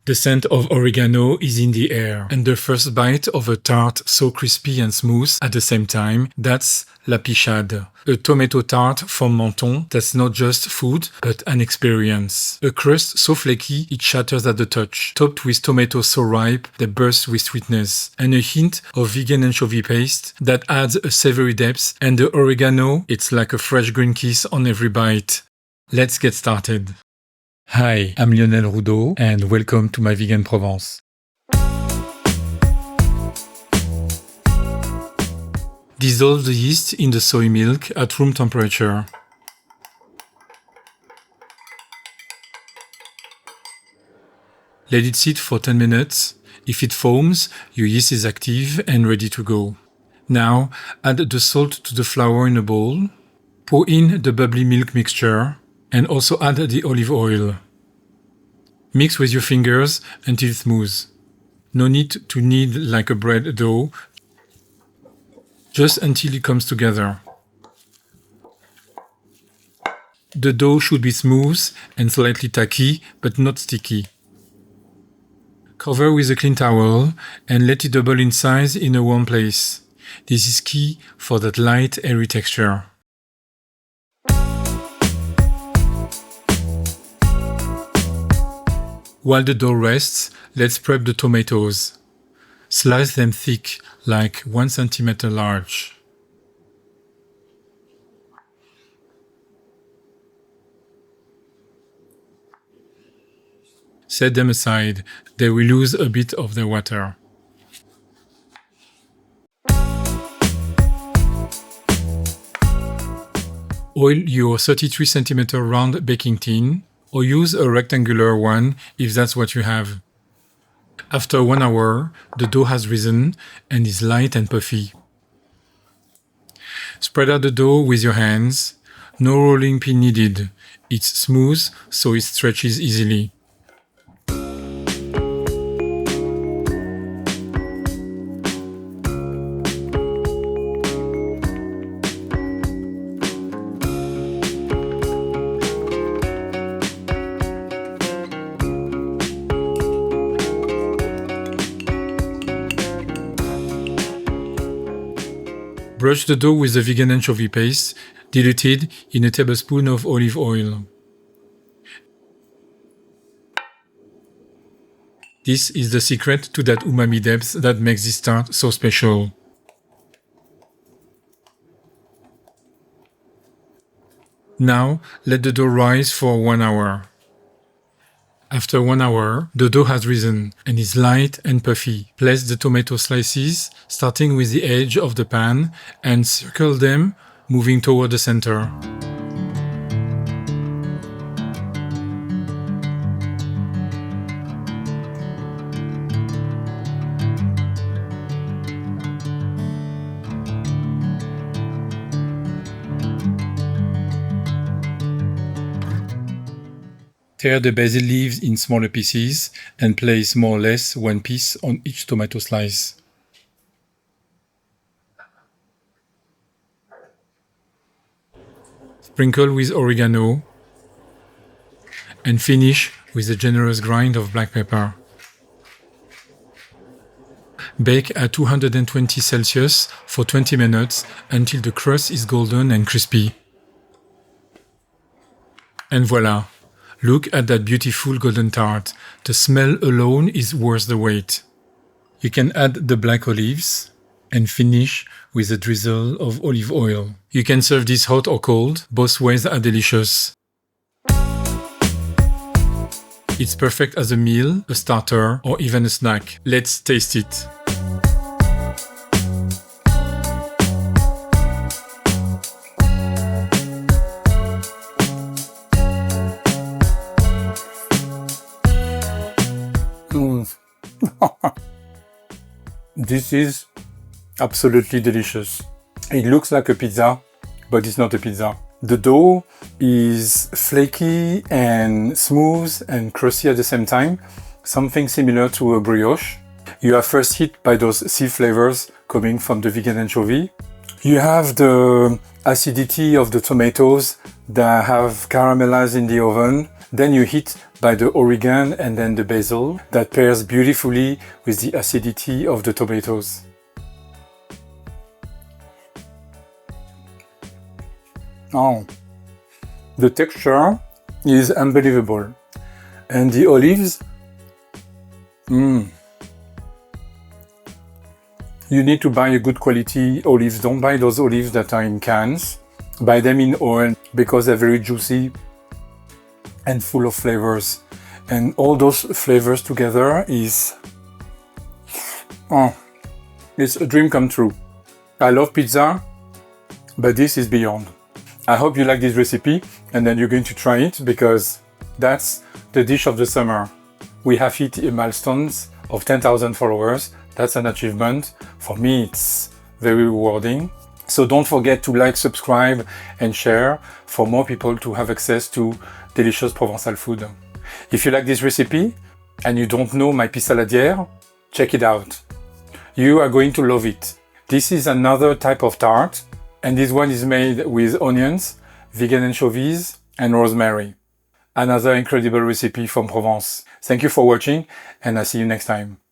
The scent of oregano is in the air, and the first bite of a tart so crispy and smooth at the same time, that's la Pichade, a tomato tart from Menton that's not just food, but an experience. A crust so flaky it shatters at the touch, topped with tomatoes so ripe they burst with sweetness, and a hint of vegan anchovy paste that adds a savory depth, and the oregano, it's like a fresh green kiss on every bite. Let's get started. Hi, I'm Lionel Roudot, and welcome to my Vegan Provence. Dissolve the yeast in the soy milk at room temperature. Let it sit for 10 minutes. If it foams, your yeast is active and ready to go. Now, add the salt to the flour in a bowl. Pour in the bubbly milk mixture and also add the olive oil. Mix with your fingers until smooth. No need to knead like a bread dough, just until it comes together. The dough should be smooth and slightly tacky, but not sticky. Cover with a clean towel and let it double in size in a warm place. This is key for that light, airy texture. While the dough rests, let's prep the tomatoes. Slice them thick, like 1 centimeter large. Set them aside. They will lose a bit of their water. Oil your 33 centimeter round baking tin, or use a rectangular one if that's what you have. After 1 hour, the dough has risen and is light and puffy. Spread out the dough with your hands. No rolling pin needed. It's smooth, so it stretches easily. Brush the dough with the vegan anchovy paste, diluted in a tablespoon of olive oil. This is the secret to that umami depth that makes this tart so special. Now, let the dough rise for 1 hour. After 1 hour, the dough has risen and is light and puffy. Place the tomato slices, starting with the edge of the pan, and circle them, moving toward the center. Tear the basil leaves in smaller pieces and place more or less 1 piece on each tomato slice. Sprinkle with oregano and finish with a generous grind of black pepper. Bake at 220 Celsius for 20 minutes until the crust is golden and crispy. And voila! Look at that beautiful golden tart. The smell alone is worth the wait. You can add the black olives and finish with a drizzle of olive oil. You can serve this hot or cold. Both ways are delicious. It's perfect as a meal, a starter, or even a snack. Let's taste it. This is absolutely delicious. It looks like a pizza, but it's not a pizza. The dough is flaky and smooth and crusty at the same time, something similar to a brioche. You are first hit by those sea flavors coming from the vegan anchovy. You have the acidity of the tomatoes that have caramelized in the oven. Then you hit by the oregano and then the basil that pairs beautifully with the acidity of the tomatoes. Oh, the texture is unbelievable. And the olives, you need to buy a good quality olives. Don't buy those olives that are in cans. Buy them in oil because they're very juicy and full of flavors. And all those flavors together is, it's a dream come true. I love pizza, but this is beyond. I hope you like this recipe and then you're going to try it because that's the dish of the summer. We have hit milestones of 10,000 followers. That's an achievement. For me, it's very rewarding. So don't forget to like, subscribe and share for more people to have access to delicious Provençal food. If you like this recipe and you don't know my pissaladière, check it out. You are going to love it. This is another type of tart. And this one is made with onions, vegan anchovies, and rosemary. Another incredible recipe from Provence. Thank you for watching, and I'll see you next time.